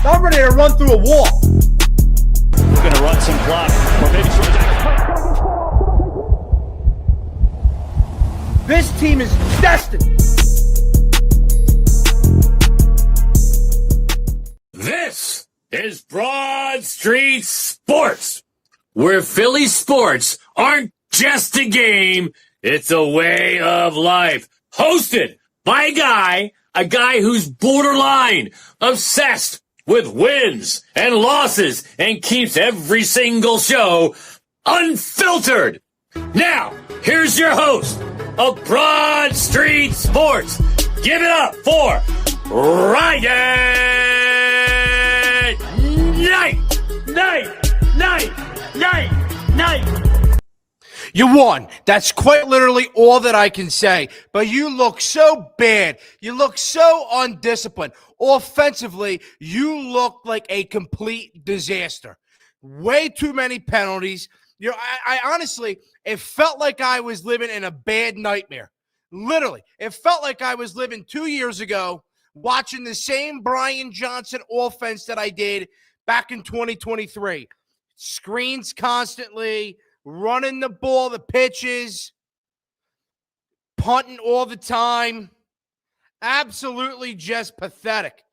I'm ready to run through a wall. We're going to run some clock, or maybe This team is destined. This is Broad Street Sports, where Philly sports aren't just a game, it's a way of life. Hosted by a guy who's borderline obsessed with wins and losses and keeps every single show unfiltered. Now, here's your host of Broad Street Sports. Give it up for Ryan Knight. You won. That's quite literally all that I can say. But you look so bad. You look so undisciplined. Offensively, you look like a complete disaster. Way too many penalties. I honestly, it felt like I was living in a bad nightmare. Literally. It felt like I was living 2 years ago watching the same Brian Johnson offense that I did back in 2023. Screens constantly, running the ball, the pitches, punting all the time. Absolutely just pathetic.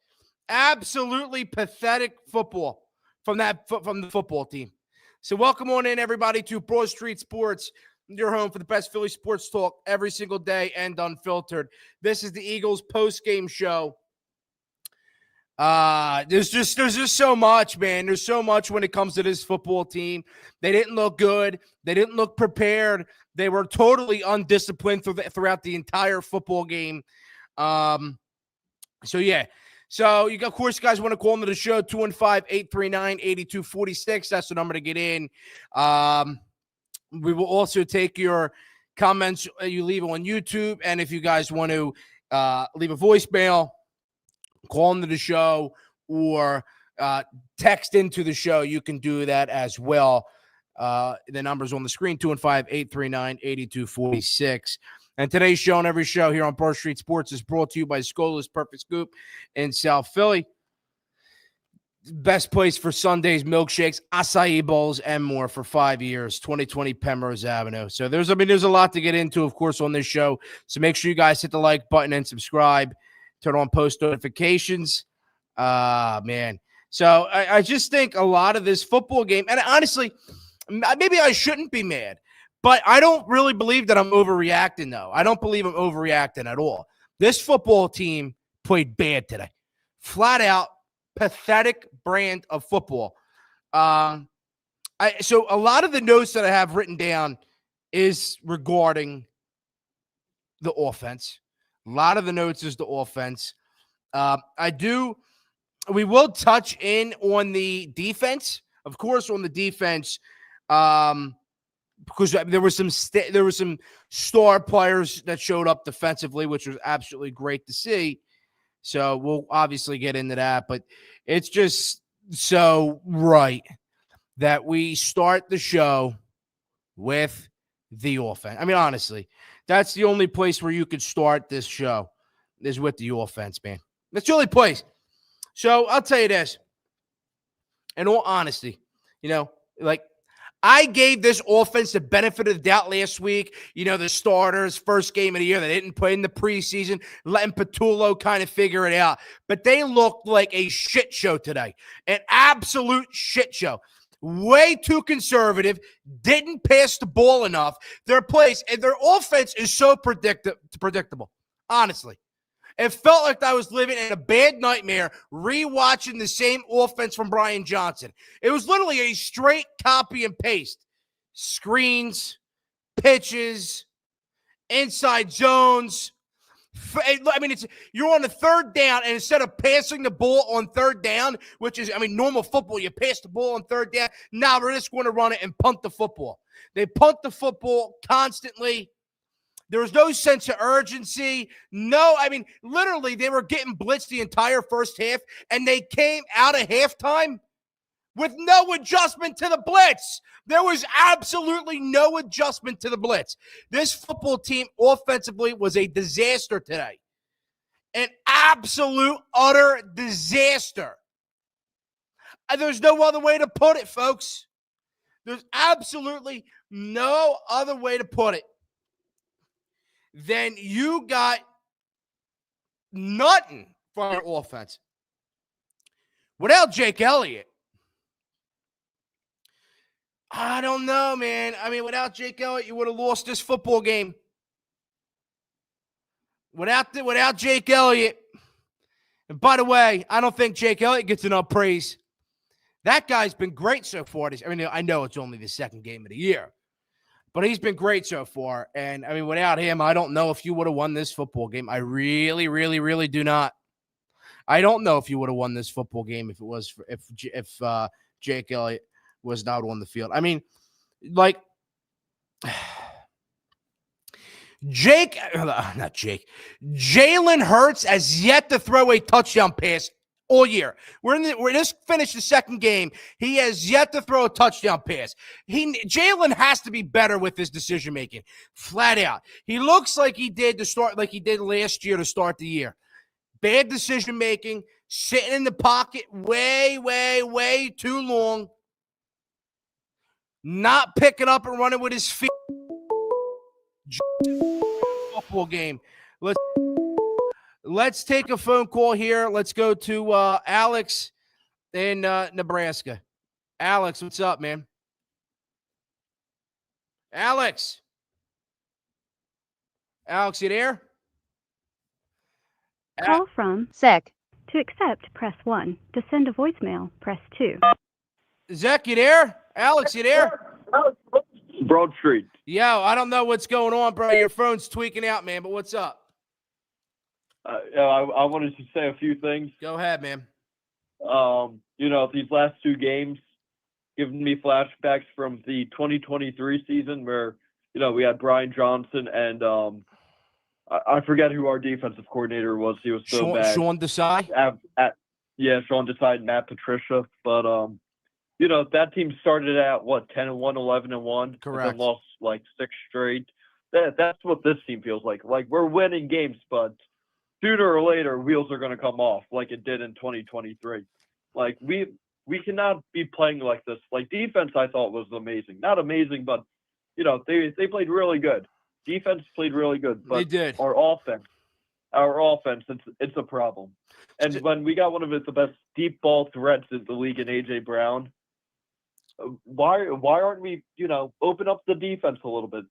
Absolutely pathetic football from the football team. So welcome on in, everybody, to Broad Street Sports, your home for the best Philly sports talk every single day and unfiltered. This is the Eagles post-game show. There's just so much, man. There's so much when it comes to this football team. They didn't look good. They didn't look prepared. They were totally undisciplined throughout the entire football game. So yeah. So of course, you guys want to call into the show, 215-839-8246. That's the number to get in. We will also take your comments you leave on YouTube. And if you guys want to leave a voicemail, call into the show, or text into the show, you can do that as well. The number's on the screen, 215-839-8246. And today's show and every show here on Broad Street Sports is brought to you by Scola's Perfect Scoop in South Philly. Best place for Sundays, milkshakes, acai bowls, and more for 5 years, 2020 Penrose Avenue. So there's a lot to get into, of course, on this show. So make sure you guys hit the like button and subscribe. Turn on post notifications. Man. So I just think a lot of this football game, and honestly, maybe I shouldn't be mad, but I don't really believe that I'm overreacting, though. I don't believe I'm overreacting at all. This football team played bad today. Flat out, pathetic brand of football. So a lot of the notes that I have written down is regarding the offense. A lot of the notes is the offense. We will touch in on the defense, of course, on the defense, because there were some star players that showed up defensively, which was absolutely great to see. So we'll obviously get into that, but it's just so right that we start the show with the offense. I mean, honestly, that's the only place where you could start this show is with the offense, man. That's the only place. So I'll tell you this. In all honesty, I gave this offense the benefit of the doubt last week. The starters, first game of the year, they didn't play in the preseason, letting Patullo kind of figure it out. But they looked like a shit show today, an absolute shit show. Way too conservative, didn't pass the ball enough. Their offense is so predictable, honestly. It felt like I was living in a bad nightmare rewatching the same offense from Brian Johnson. It was literally a straight copy and paste. Screens, pitches, inside zones. I mean, you're on the third down, and instead of passing the ball on third down, which is, normal football, you pass the ball on third down. Now we're just going to run it and punt the football. They punt the football constantly. There was no sense of urgency. Literally, they were getting blitzed the entire first half, and they came out of halftime with no adjustment to the blitz. There was absolutely no adjustment to the blitz. This football team offensively was a disaster today. An absolute, utter disaster. There's no other way to put it, folks. There's absolutely no other way to put it than you got nothing from your offense. Without Jake Elliott, I don't know, man. I mean, without Jake Elliott, you would have lost this football game. Without Jake Elliott, and by the way, I don't think Jake Elliott gets enough praise. That guy's been great so far. I mean, I know it's only the second game of the year, but he's been great so far. And I mean, without him, I don't know if you would have won this football game. I really, really, really do not. I don't know if you would have won this football game if it was if Jake Elliott was not on the field. I mean, like Jalen Hurts has yet to throw a touchdown pass all year. We're just finished the second game. He has yet to throw a touchdown pass. Jalen has to be better with his decision making, flat out. He looks like he did last year to start the year. Bad decision making, sitting in the pocket way, way, way too long, not picking up and running with his feet. Football game. Let's take a phone call here. Let's go to Alex in Nebraska. Alex, what's up, man? Alex, you there? Call from Zach. To accept, press 1. To send a voicemail, press 2. Zach, you there? Alex, you there? Broad Street. Yo, I don't know what's going on, bro. Your phone's tweaking out, man, but what's up? I wanted to say a few things. Go ahead, man. These last two games giving me flashbacks from the 2023 season where, we had Brian Johnson and I forget who our defensive coordinator was. He was so bad. Sean Desai? Sean Desai and Matt Patricia. But, that team started at, 10-1, 11-1. Correct. And then lost, 6 straight. That's what this team feels like. Like, we're winning games, but sooner or later, wheels are going to come off like it did in 2023. Like, we cannot be playing like this. Like, defense, I thought, was amazing. Not amazing, but, they played really good. Defense played really good. But they did. Our offense, it's a problem. And when we got one of the best deep ball threats in the league in A.J. Brown, why aren't we, open up the defense a little bit,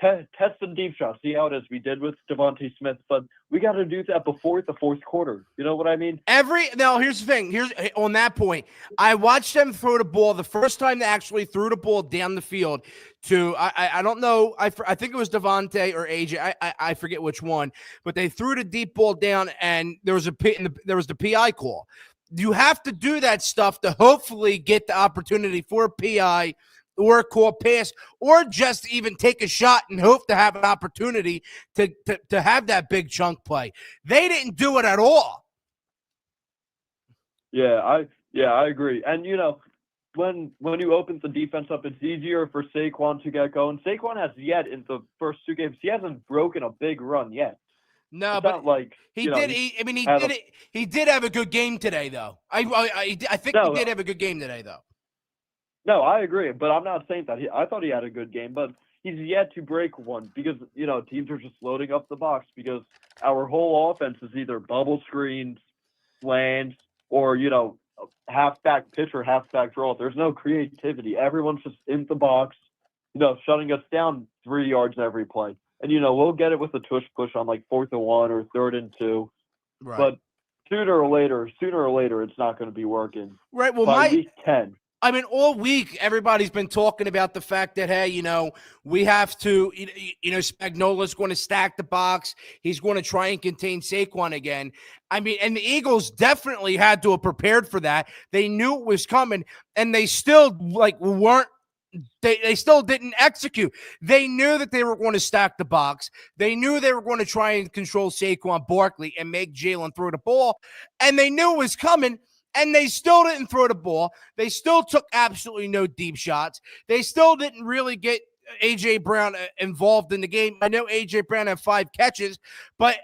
test some deep shots, see how it is. We did with Devontae Smith, but we got to do that before the fourth quarter. You know what I mean? Now, here's the thing. Here's on that point. I watched them throw the ball the first time they actually threw the ball down the field to, I don't know. I think it was Devontae or AJ. I forget which one, but they threw the deep ball down and there was the PI call. You have to do that stuff to hopefully get the opportunity for a PI or a call pass, or just even take a shot and hope to have an opportunity to have that big chunk play. They didn't do it at all. Yeah, I agree. And when you open the defense up, it's easier for Saquon to get going. Saquon has yet in the first two games, he hasn't broken a big run yet. No, it's but not like he did. He did have a good game today, though. I think he did have a good game today, though. No, I agree, but I'm not saying that. I thought he had a good game, but he's yet to break one because teams are just loading up the box because our whole offense is either bubble screens, slants, or halfback pitch or halfback draw. There's no creativity. Everyone's just in the box, shutting us down 3 yards every play. And, we'll get it with a tush push on 4th and 1 or 3rd and 2. Right. But sooner or later, it's not going to be working. Right. Well, by week 10. I mean, all week, everybody's been talking about the fact that, hey, we have to, Spagnuolo's going to stack the box. He's going to try and contain Saquon again. I mean, and the Eagles definitely had to have prepared for that. They knew it was coming, and they still, weren't. They still didn't execute. They knew that they were going to stack the box. They knew they were going to try and control Saquon Barkley and make Jalen throw the ball. And they knew it was coming, and they still didn't throw the ball. They still took absolutely no deep shots. They still didn't really get A.J. Brown involved in the game. I know A.J. Brown had 5 catches, but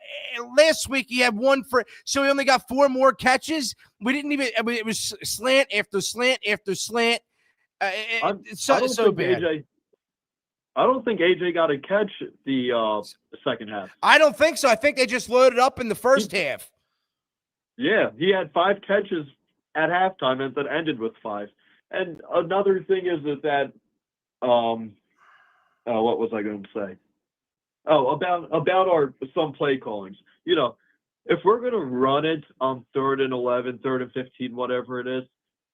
last week he had 1 so he only got 4 more catches. We didn't even, it was slant after slant after slant. It's so bad. I don't think AJ got a catch the second half. I don't think so. I think they just loaded up in the first half. Yeah, he had 5 catches at halftime and then ended with 5. And another thing is that what was I going to say? Oh, about our some play callings. You know, if we're going to run it on 3rd and 11, 3rd and 15, whatever it is,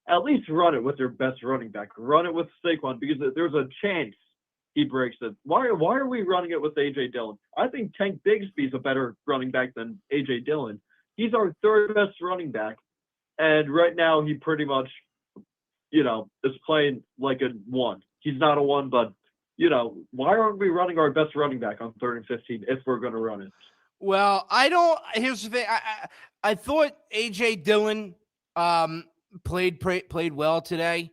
at least run it with your best running back. Run it with Saquon because there's a chance he breaks it. Why are we running it with A.J. Dillon? I think Tank Bigsby's a better running back than A.J. Dillon. He's our 3rd best running back, and right now he pretty much, you know, is playing like a 1. He's not a 1, but, you know, why aren't we running our best running back on 3rd and 15 if we're going to run it? Well, here's the thing. I thought A.J. Dillon played well today.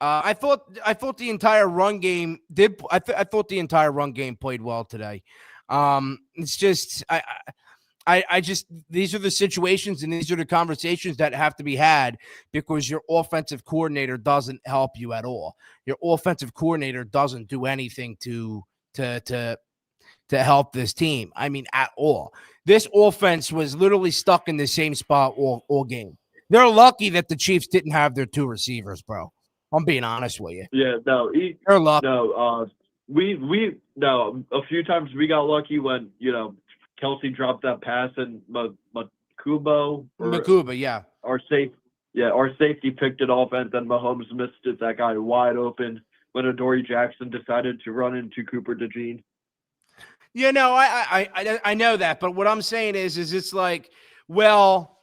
I thought the entire run game did. I thought the entire run game played well today. It's just I just, these are the situations and these are the conversations that have to be had because your offensive coordinator doesn't help you at all. Your offensive coordinator doesn't do anything to help this team. I mean, at all. This offense was literally stuck in the same spot all game. They're lucky that the Chiefs didn't have their 2 receivers, bro. I'm being honest with you. Yeah, no, they're lucky. No, a few times we got lucky when, you know, Kelsey dropped that pass and Makubo, yeah. Our safety picked it off and then Mahomes missed it. That guy wide open when Adoree Jackson decided to run into Cooper DeJean. Yeah, no, I know that, but what I'm saying is it's like, well,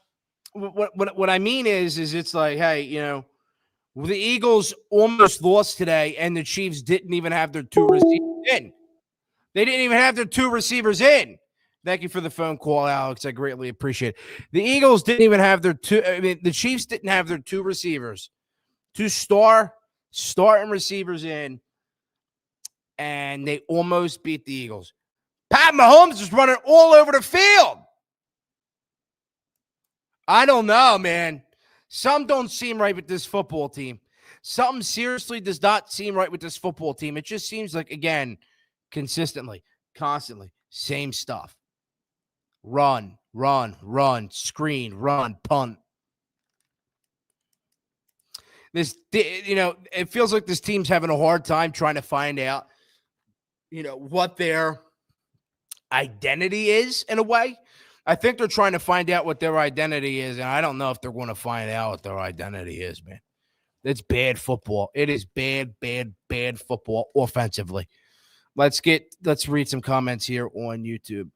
what I mean is it's like, hey, you know, the Eagles almost lost today, and the Chiefs didn't even have their 2 receivers in. They didn't even have their 2 receivers in. Thank you for the phone call, Alex. I greatly appreciate it. The Eagles didn't even have their 2. I mean, the Chiefs didn't have their 2 receivers, 2 starting receivers in, and they almost beat the Eagles. Pat Mahomes is running all over the field. I don't know, man. Something don't seem right with this football team. Something seriously does not seem right with this football team. It just seems like, again, consistently, constantly, same stuff. Run, screen, run, punt. This, you know, it feels like this team's having a hard time trying to find out, you know, what their identity is in a way. I think they're trying to find out what their identity is, and I don't know if they're going to find out what their identity is, man. It's bad football. It is bad football offensively. Let's read some comments here on YouTube.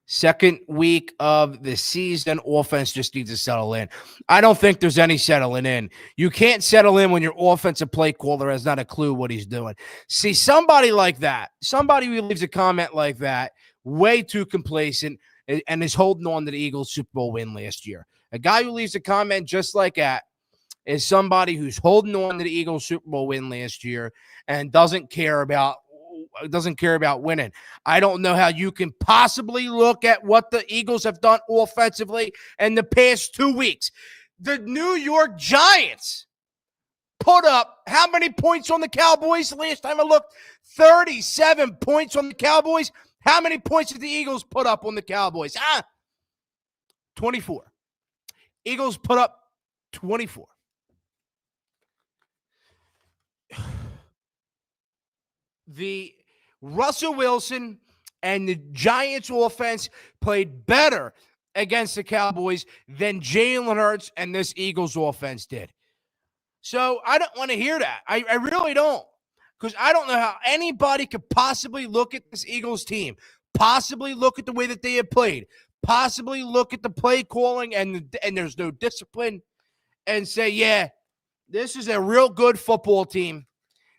Second week of the season, offense just needs to settle in. I don't think there's any settling in. You can't settle in when your offensive play caller has not a clue what he's doing. See, somebody like that, somebody who leaves a comment like that, way too complacent and is holding on to the Eagles Super Bowl win last year. A guy who leaves a comment just like that is somebody who's holding on to the Eagles Super Bowl win last year and doesn't care about winning. I don't know how you can possibly look at what the Eagles have done offensively in the past 2 weeks. The New York Giants put up how many points on the Cowboys? Last time I looked, 37 points on the Cowboys. How many points did the Eagles put up on the Cowboys? 24. Eagles put up 24. The Russell Wilson and the Giants offense played better against the Cowboys than Jalen Hurts and this Eagles offense did. So I don't want to hear that. I really don't. Because I don't know how anybody could possibly look at this Eagles team, possibly look at the way that they have played, possibly look at the play calling and there's no discipline and say, yeah, this is a real good football team.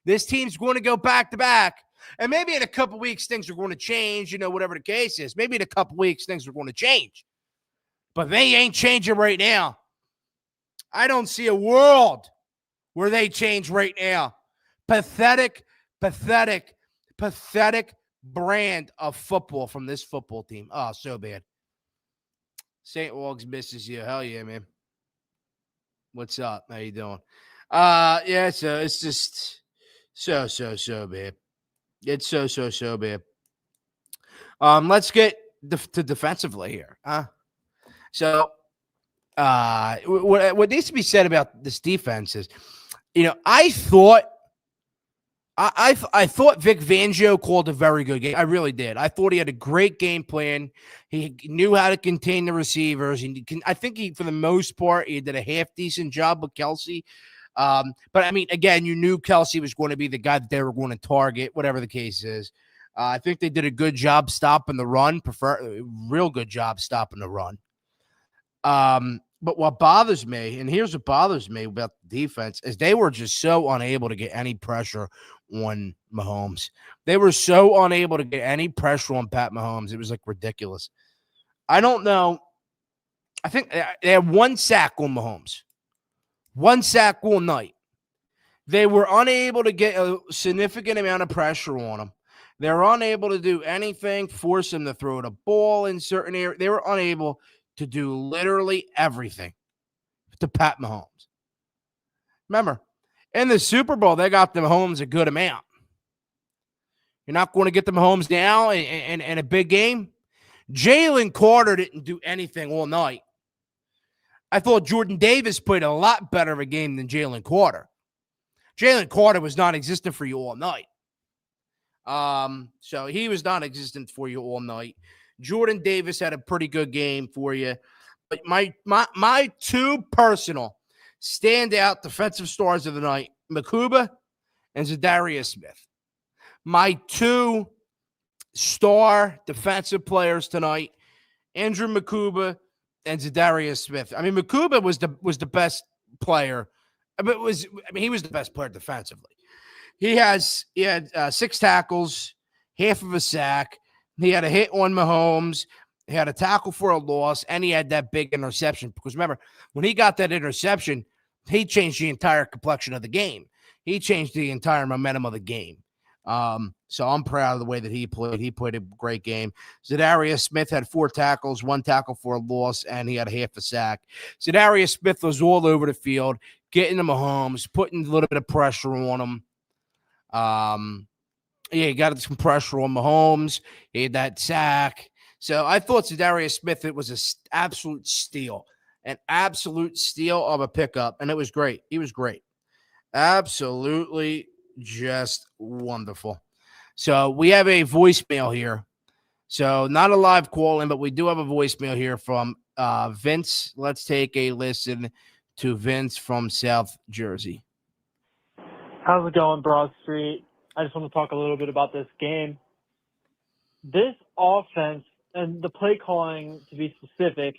This team's going to go back-to-back. And maybe in a couple weeks, things are going to change, you know, whatever the case is. Maybe in a couple weeks, things are going to change. But they ain't changing right now. I don't see a world where they change right now. Pathetic pathetic brand of football from this football team. Oh, so bad. St. Aug's misses you. Hell yeah, man. What's up? How you doing? Yeah, so it's just so bad. It's so bad. Let's get to defensively here. So what needs to be said about this defense is, I thought Vic Fangio called a very good game. I really did. I thought he had a great game plan. He knew how to contain the receivers. I think for the most part, he did a half decent job with Kelsey. But I mean, again, you knew Kelsey was going to be the guy that they were going to target, whatever the case is. I think they did a good job stopping the run. Real good job stopping the run. But what bothers me, and here's what bothers me about the defense, is they were just so unable to get any pressure on Mahomes. They were so unable to get any pressure on Pat Mahomes. It was like ridiculous. I don't know. I think they had one sack on Mahomes. One sack all night. They were unable to get a significant amount of pressure on him. They were unable to do anything, force him to throw the ball in certain areas. They were unable to do literally everything to Pat Mahomes. Remember, in the Super Bowl, they got the Mahomes a good amount. You're not going to get the Mahomes now in a big game. Jalen Carter didn't do anything all night. I thought Jordan Davis played a lot better of a game than Jalen Carter. Jalen Carter was non-existent for you all night. So he was non-existent for you all night. Jordan Davis had a pretty good game for you. But my two personal standout defensive stars of the night, Makuba and Zadarius Smith. My two star defensive players tonight, Andrew Makuba and Zadarius Smith. I mean, Makuba was the best player. He was the best player defensively. He had 6 tackles, half of a sack. He had a hit on Mahomes. He had a tackle for a loss, and he had that big interception. Because remember, when he got that interception, he changed the entire complexion of the game. He changed the entire momentum of the game. So I'm proud of the way that he played. He played a great game. Zadarius Smith had 4 tackles, 1 tackle for a loss, and he had half a sack. Zadarius Smith was all over the field, getting to Mahomes, putting a little bit of pressure on him. He got some pressure on Mahomes. He had that sack. So I thought Zadarius Smith, it was an absolute steal of a pickup, and it was great. He was great. Absolutely just wonderful. So we have a voicemail here. So not a live call in, but we do have a voicemail here from Vince. Let's take a listen to Vince from South Jersey. How's it going, Broad Street? I just want to talk a little bit about this game. This offense, and the play calling, to be specific,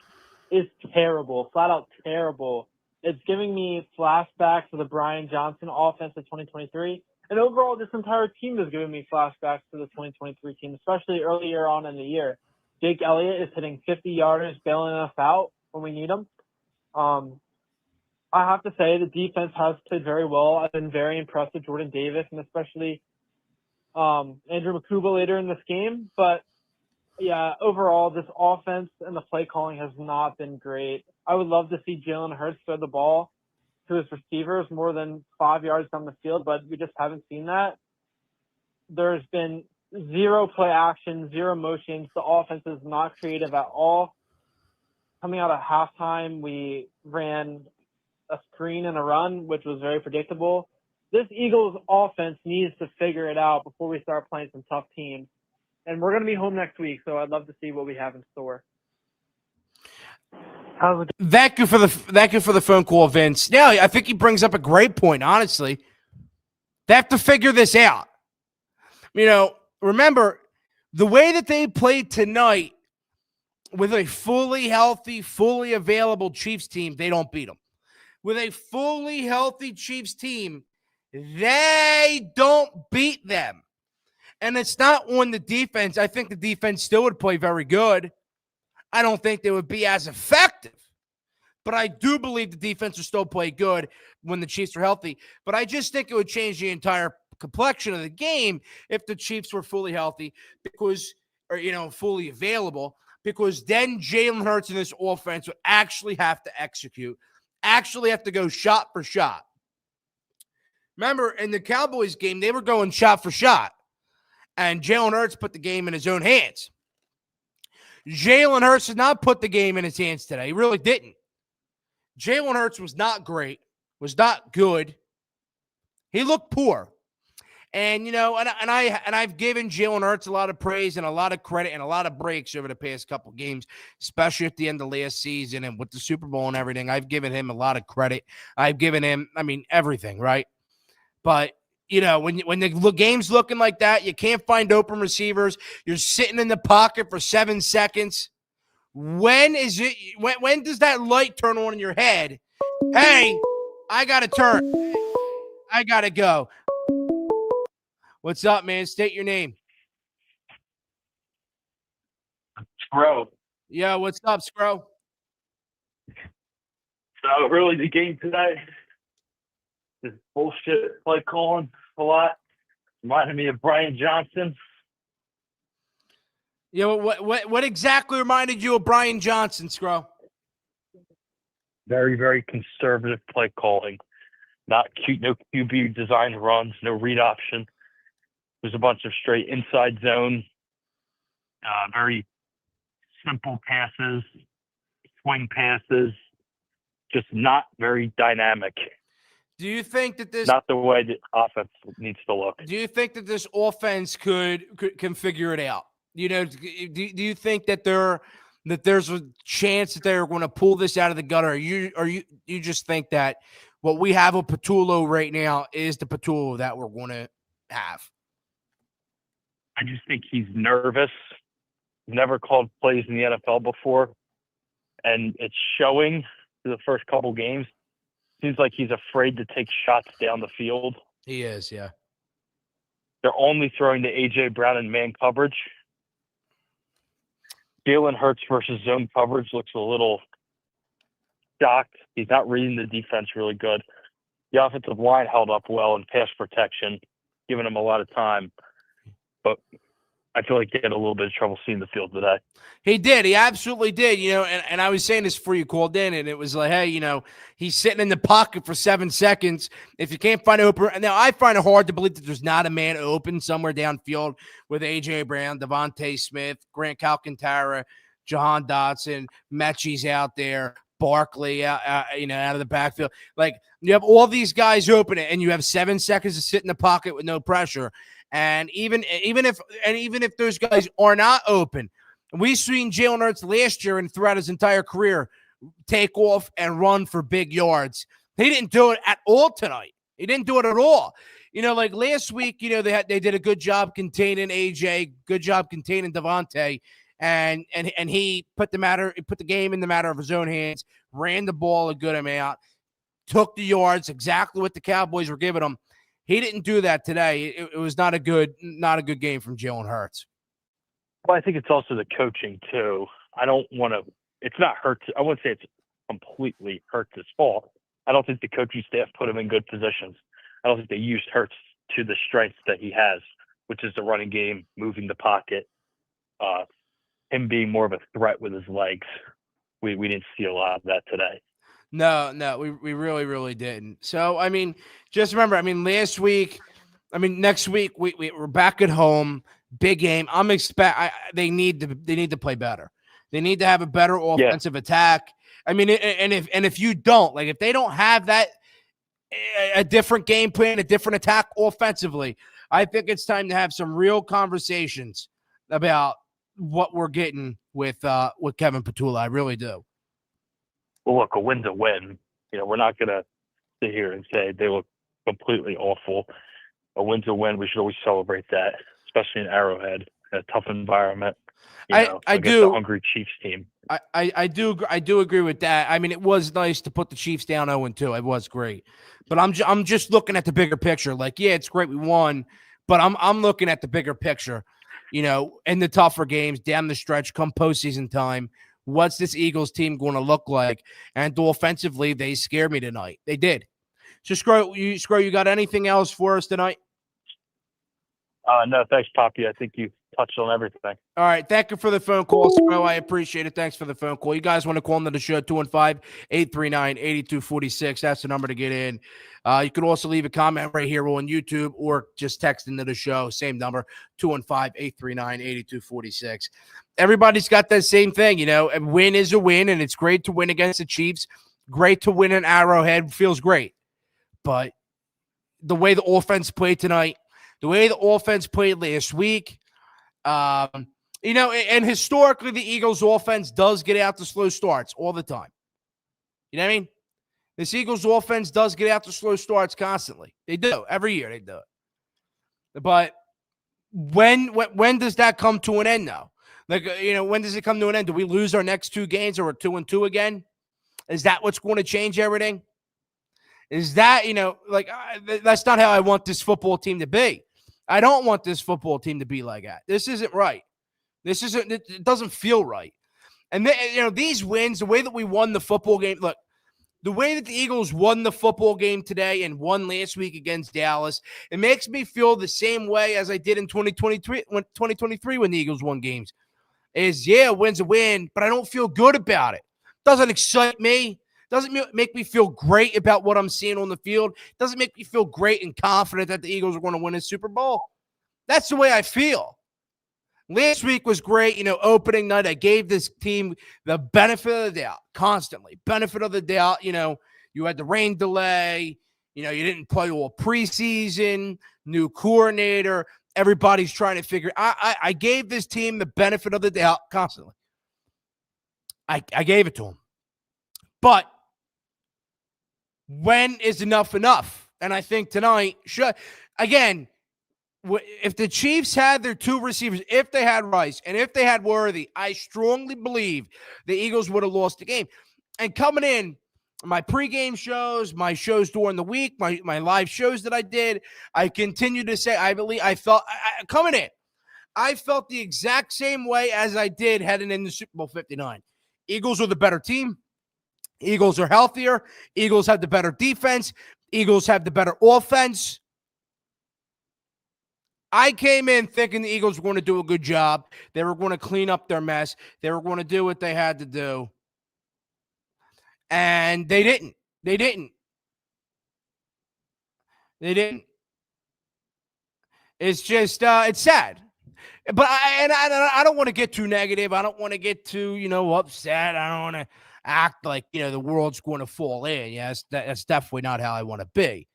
is terrible, flat out terrible. It's giving me flashbacks to the Brian Johnson offense of 2023. And overall, this entire team is giving me flashbacks to the 2023 team, especially earlier on in the year. Jake Elliott is hitting 50-yarders, bailing us out when we need them. I have to say the defense has played very well. I've been very impressed with Jordan Davis and especially Andrew Makuba later in this game. But, yeah, overall, this offense and the play calling has not been great. I would love to see Jalen Hurts throw the ball to his receivers more than 5 yards down the field, but we just haven't seen that. There's been 0 play action, 0 motions. The offense is not creative at all. Coming out of halftime, we ran a screen and a run, which was very predictable. This Eagles offense needs to figure it out before we start playing some tough teams. And we're going to be home next week, so I'd love to see what we have in store. Thank you for the phone call, Vince. Yeah, I think he brings up a great point, honestly. They have to figure this out. Remember, the way that they played tonight with a fully healthy, fully available Chiefs team, they don't beat them. With a fully healthy Chiefs team, they don't beat them. And it's not on the defense. I think the defense still would play very good. I don't think they would be as effective. But I do believe the defense will still play good when the Chiefs are healthy. But I just think it would change the entire complexion of the game if the Chiefs were fully healthy fully available, because then Jalen Hurts in this offense would actually have to execute, actually have to go shot for shot. Remember, in the Cowboys game, they were going shot for shot, and Jalen Hurts put the game in his own hands. Jalen Hurts did not put the game in his hands today. He really didn't. Jalen Hurts was not great, was not good. He looked poor. And, I've given Jalen Hurts a lot of praise and a lot of credit and a lot of breaks over the past couple games, especially at the end of last season and with the Super Bowl and everything. I've given him a lot of credit. I've given him, everything, right? But, when the game's looking like that, you can't find open receivers. You're sitting in the pocket for 7 seconds. When does that light turn on in your head? Hey, I got to turn. I got to go. What's up, man? State your name. Scro. Yeah, what's up, Scro? So really the game today is bullshit play calling a lot. Reminded me of Brian Johnson. Yeah, what exactly reminded you of Brian Johnson, Scro? Very, very conservative play calling. Not cute, no QB designed runs, no read option. There's a bunch of straight inside zone, very simple passes, swing passes, just not very dynamic. Do you think that this not the way the offense needs to look? Do you think that this offense can figure it out? Do you think that there's a chance that they're going to pull this out of the gutter? Or you just think that what we have with Patullo right now is the Patullo that we're going to have? I just think he's nervous. Never called plays in the NFL before, and it's showing through the first couple games. Seems like he's afraid to take shots down the field. He is, yeah. They're only throwing to A.J. Brown in man coverage. Jalen Hurts versus zone coverage looks a little shocked. He's not reading the defense really good. The offensive line held up well in pass protection, giving him a lot of time. But I feel like he had a little bit of trouble seeing the field today. He did. He absolutely did. And I was saying this before you called in, and it was like, hey, he's sitting in the pocket for 7 seconds. If you can't find open, now I find it hard to believe that there's not a man open somewhere downfield with A.J. Brown, Devontae Smith, Grant Alcantara, Jahan Dotson, Mechie's out there, Barkley out of the backfield. Like, you have all these guys open, and you have 7 seconds to sit in the pocket with no pressure. And even if those guys are not open, we've seen Jalen Hurts last year and throughout his entire career take off and run for big yards. He didn't do it at all tonight. He didn't do it at all. Like last week, they did a good job containing AJ, good job containing Devontae, and he put the game in the matter of his own hands, ran the ball a good amount, took the yards, exactly what the Cowboys were giving him. He didn't do that today. It was not a good game from Jalen Hurts. Well, I think it's also the coaching too. I don't want to. It's not Hurts. I wouldn't say it's completely Hurts' fault. I don't think the coaching staff put him in good positions. I don't think they used Hurts to the strengths that he has, which is the running game, moving the pocket, him being more of a threat with his legs. We didn't see a lot of that today. No, we really, really didn't. So, just remember, next week, we're back at home, big game. They need to play better. They need to have a better offensive attack. And if you don't, like, if they don't have that, a different game plan, a different attack offensively, I think it's time to have some real conversations about what we're getting with Kevin Patullo. I really do. Well, look, a win's a win. We're not going to sit here and say they look completely awful. A win's a win. We should always celebrate that, especially in Arrowhead, in a tough environment. I do. The hungry Chiefs team. I do agree with that. It was nice to put the Chiefs down 0-2. It was great, but I'm just looking at the bigger picture. Like, yeah, it's great we won, but I'm looking at the bigger picture. In the tougher games down the stretch, come postseason time. What's this Eagles team going to look like? And offensively, they scared me tonight. They did. So, Scro, you got anything else for us tonight? No, thanks, Poppy. I think you touched on everything. All right. Thank you for the phone call, Spo. I appreciate it. Thanks for the phone call. You guys want to call into the show, 215-839-8246. That's the number to get in. You can also leave a comment right here on YouTube or just text into the show. Same number, 215-839-8246. Everybody's got that same thing. A win is a win, and it's great to win against the Chiefs. Great to win in Arrowhead. Feels great. But the way the offense played tonight, the way the offense played last week, and historically the Eagles offense does get out to slow starts all the time. You know what I mean? This Eagles offense does get out to slow starts constantly. They do. Every year they do it. But when does that come to an end now? When does it come to an end? Do we lose our next 2 games or we're 2-2 again? Is that what's going to change everything? Is that, that's not how I want this football team to be. I don't want this football team to be like that. This isn't right. It doesn't feel right. And, these wins, the way that we won the football game, look, the way that the Eagles won the football game today and won last week against Dallas, it makes me feel the same way as I did in 2023 when the Eagles won games. A win's a win, but I don't feel good about it. Doesn't excite me. Doesn't make me feel great about what I'm seeing on the field. Doesn't make me feel great and confident that the Eagles are going to win a Super Bowl. That's the way I feel. Last week was great. Opening night, I gave this team the benefit of the doubt constantly. Benefit of the doubt. You had the rain delay. You didn't play all preseason. New coordinator. Everybody's trying to figure. I gave this team the benefit of the doubt constantly. I gave it to them. But when is enough? And I think tonight, if the Chiefs had their 2 receivers, if they had Rice and if they had Worthy, I strongly believe the Eagles would have lost the game. And coming in, my pregame shows, my shows during the week, my live shows that I did, I continue to say coming in, I felt the exact same way as I did heading into Super Bowl 59. Eagles are the better team. Eagles are healthier. Eagles have the better defense. Eagles have the better offense. I came in thinking the Eagles were going to do a good job. They were going to clean up their mess. They were going to do what they had to do. And they didn't. It's just, it's sad. But I don't want to get too negative. I don't want to get too, upset. I don't want to act like, the world's going to fall in. Yes, that's definitely not how I want to be.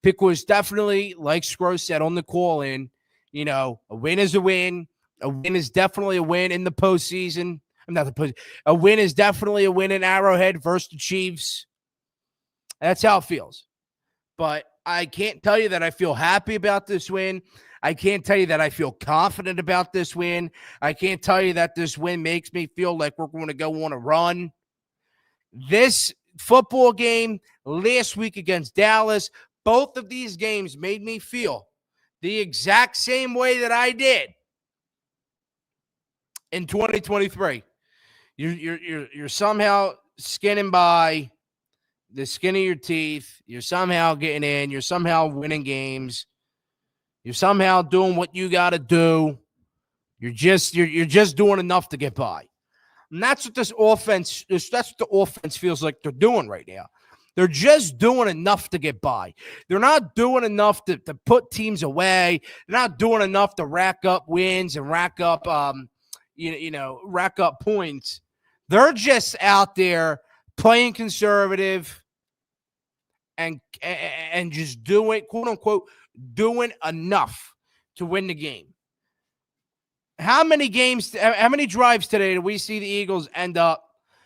Because definitely, like Scro said on the call in, a win is a win. A win is definitely a win in the postseason. A win is definitely a win in Arrowhead versus the Chiefs. That's how it feels. But I can't tell you that I feel happy about this win. I can't tell you that I feel confident about this win. I can't tell you that this win makes me feel like we're going to go on a run. This football game last week against Dallas, both of these games made me feel the exact same way that I did in 2023. You're somehow skinning by the skin of your teeth. You're somehow getting in. You're somehow winning games. You're somehow doing what you got to do. You're just doing enough to get by. And that's what that's what the offense feels like they're doing right now. They're just doing enough to get by. They're not doing enough to put teams away. They're not doing enough to rack up wins and rack up rack up points. They're just out there playing conservative and just doing, quote unquote, doing enough to win the game. How many drives today did we see the Eagles end up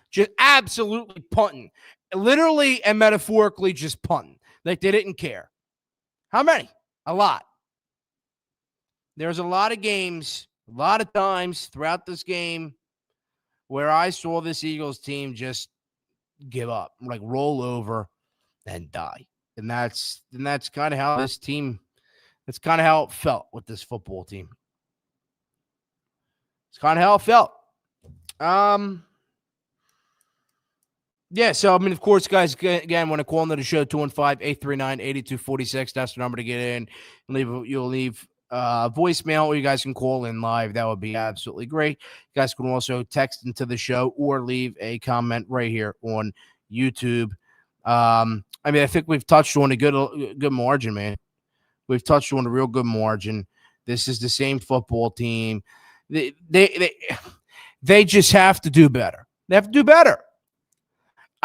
just absolutely punting? Literally and metaphorically just punting. Like they didn't care. How many? A lot. There's a lot of games, a lot of times throughout this game where I saw this Eagles team just give up, like roll over and die. And that's kind of how this team, that's kind of how it felt with this football team. It's kind of how it felt. Yeah, so, of course, guys, again, want to call into the show, 215-839-8246. That's the number to get in. You'll leave voicemail, or you guys can call in live. That would be absolutely great. You guys can also text into the show or leave a comment right here on YouTube. I think we've touched on a good margin, man. We've touched on a real good margin. This is the same football team. They just have to do better. They have to do better.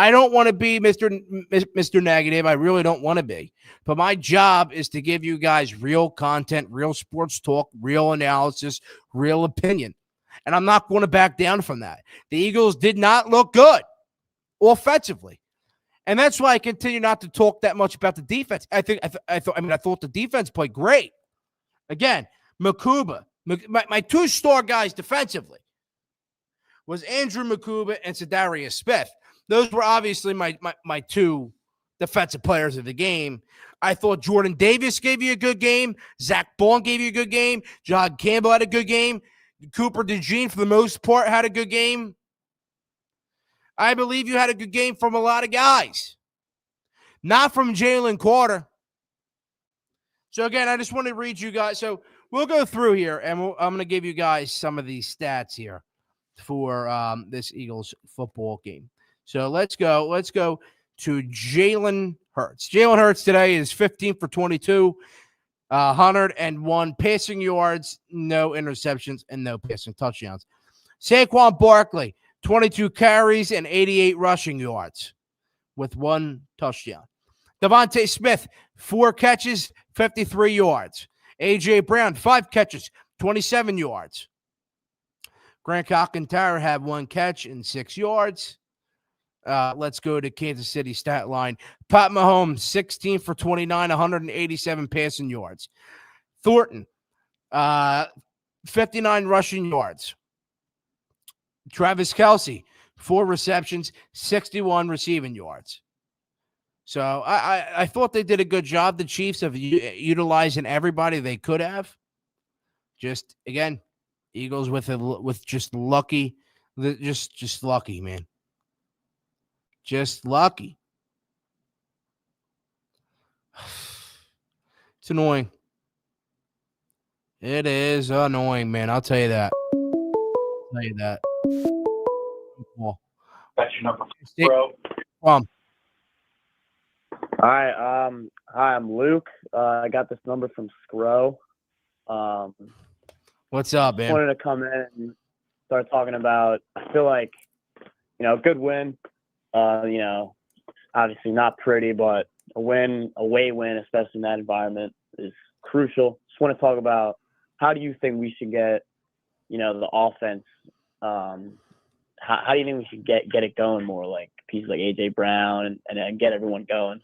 I don't want to be Mr. Negative. I really don't want to be. But my job is to give you guys real content, real sports talk, real analysis, real opinion. And I'm not going to back down from that. The Eagles did not look good offensively. And that's why I continue not to talk that much about the defense. I thought the defense played great. Again, Makuba, my two-star guys defensively was Andrew Makuba and Sadarius Smith. Those were obviously my two defensive players of the game. I thought Jordan Davis gave you a good game. Zach Bond gave you a good game. John Campbell had a good game. Cooper DeJean, for the most part, had a good game. I believe you had a good game from a lot of guys. Not from Jalen Carter. So, again, I just want to read you guys. So, we'll go through here, and I'm going to give you guys some of these stats here for this Eagles football game. So let's go to Jalen Hurts. Jalen Hurts today is 15 for 22, 101 passing yards, no interceptions, and no passing touchdowns. Saquon Barkley, 22 carries and 88 rushing yards with one touchdown. Devontae Smith, 4 catches, 53 yards. A.J. Brown, 5 catches, 27 yards. Grant Alcantara had 1 catch and 6 yards. Let's go to Kansas City stat line. Pat Mahomes, 16 for 29, 187 passing yards. Thornton, 59 rushing yards. Travis Kelce, 4 receptions, 61 receiving yards. So I thought they did a good job, the Chiefs, of utilizing everybody they could have. Just, again, Eagles with just lucky, just lucky, man. Just lucky. It's annoying. It is annoying, man. I'll tell you that. Cool. That's your number, bro. Hi, I'm Luke. I got this number from Scro. What's up, man? I wanted to come in and start talking about, I feel like, good win. Obviously not pretty, but away win, especially in that environment, is crucial. Just want to talk about, how do you think we should get, the offense, how do you think we should get it going more, like pieces like A.J. Brown and get everyone going?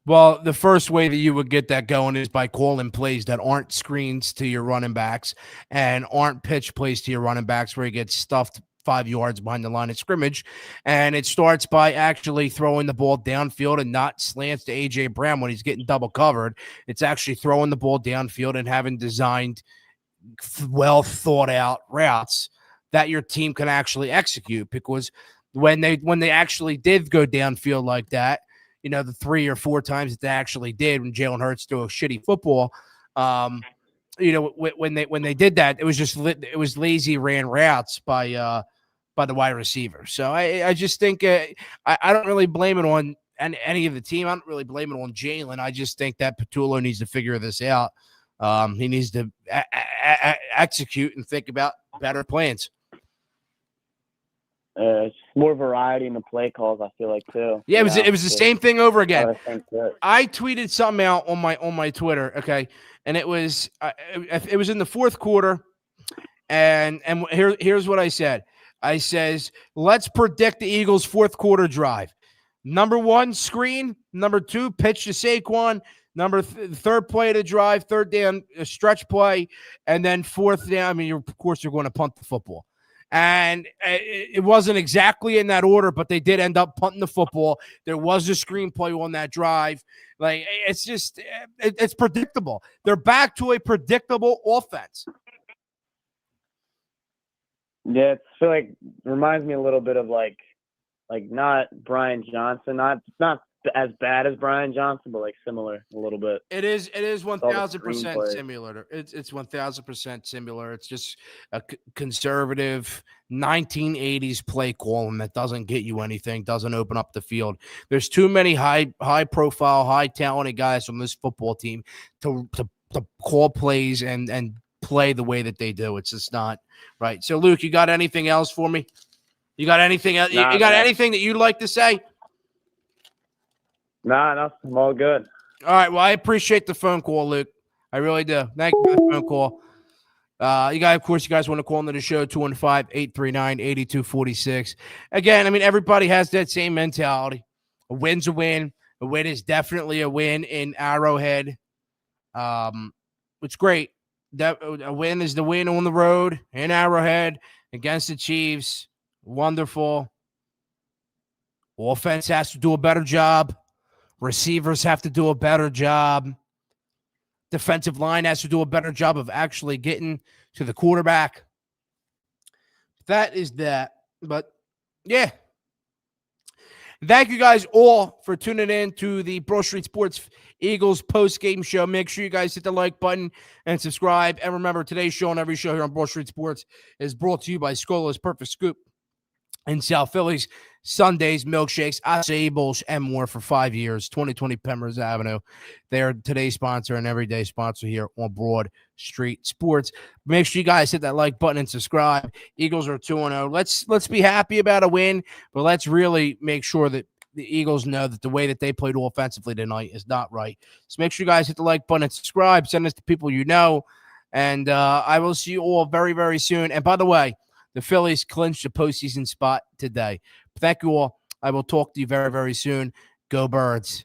Well, the first way that you would get that going is by calling plays that aren't screens to your running backs and aren't pitch plays to your running backs where you get stuffed 5 yards behind the line of scrimmage. And it starts by actually throwing the ball downfield and not slants to A.J. Brown when he's getting double covered. It's actually throwing the ball downfield and having designed, well thought out routes that your team can actually execute. Because when they actually did go downfield like that, the 3 or 4 times that they actually did when Jalen Hurts threw a shitty football, when they did that, it was lazy ran routes by the wide receiver. So I just think I don't really blame it on any of the team. I don't really blame it on Jalen. I just think that Patullo needs to figure this out. He needs to execute and think about better plans. It's more variety in the play calls, I feel like, too. Yeah, it was the same thing over again. I tweeted something out on my Twitter, okay, and it was in the fourth quarter, and here's what I said. I says, let's predict the Eagles' fourth quarter drive. Number 1, screen. Number 2, pitch to Saquon. Third play of the drive, third down, a stretch play, and then fourth down. Of course, you're going to punt the football. And it wasn't exactly in that order, but they did end up punting the football. There was a screenplay on that drive. Like, it's just, it's predictable. They're back to a predictable offense. Yeah, I feel like it reminds me a little bit of like not Brian Johnson, not as bad as Brian Johnson, but like similar a little bit. It is 1,000% screenplay. similar. It's 1,000% similar. It's just a conservative 1980s play calling that doesn't get you anything, doesn't open up the field. There's too many high profile, high talented guys from this football team to call plays and play the way that they do. It's just not right. So Luke, you got anything else for me? You got anything else? You got anything that you'd like to say? Nah, no, I'm all good. All right. Well, I appreciate the phone call, Luke. I really do. Thank you for the phone call. You guys want to call into the show, 215-839-8246. Again, I mean, everybody has that same mentality. A win's a win. A win is definitely a win in Arrowhead. It's great. A win is the win on the road in Arrowhead against the Chiefs. Wonderful. Offense has to do a better job. Receivers have to do a better job. Defensive line has to do a better job of actually getting to the quarterback. That is that. But, yeah. Thank you guys all for tuning in to the Broad Street Sports Eagles post-game show. Make sure you guys hit the like button and subscribe. And remember, today's show and every show here on Broad Street Sports is brought to you by Scola's Perfect Scoop in South Philly's Sundays, milkshakes, acai bowls, and more for 5 years. 2020 Penrose Avenue. They are today's sponsor and everyday sponsor here on Broad Street Sports. Make sure you guys hit that like button and subscribe. Eagles are 2-0. Let's be happy about a win, but let's really make sure that the Eagles know that the way that they played offensively tonight is not right. So make sure you guys hit the like button and subscribe. Send this to people you know. And I will see you all very, very soon. And by the way, the Phillies clinched a postseason spot today. Thank you all. I will talk to you very, very soon. Go Birds.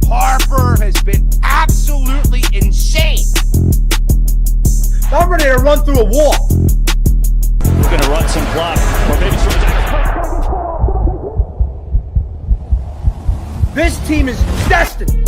Harper has been absolutely insane. I'm ready to run through a wall. We're going to run some clock. Or maybe some This team is destined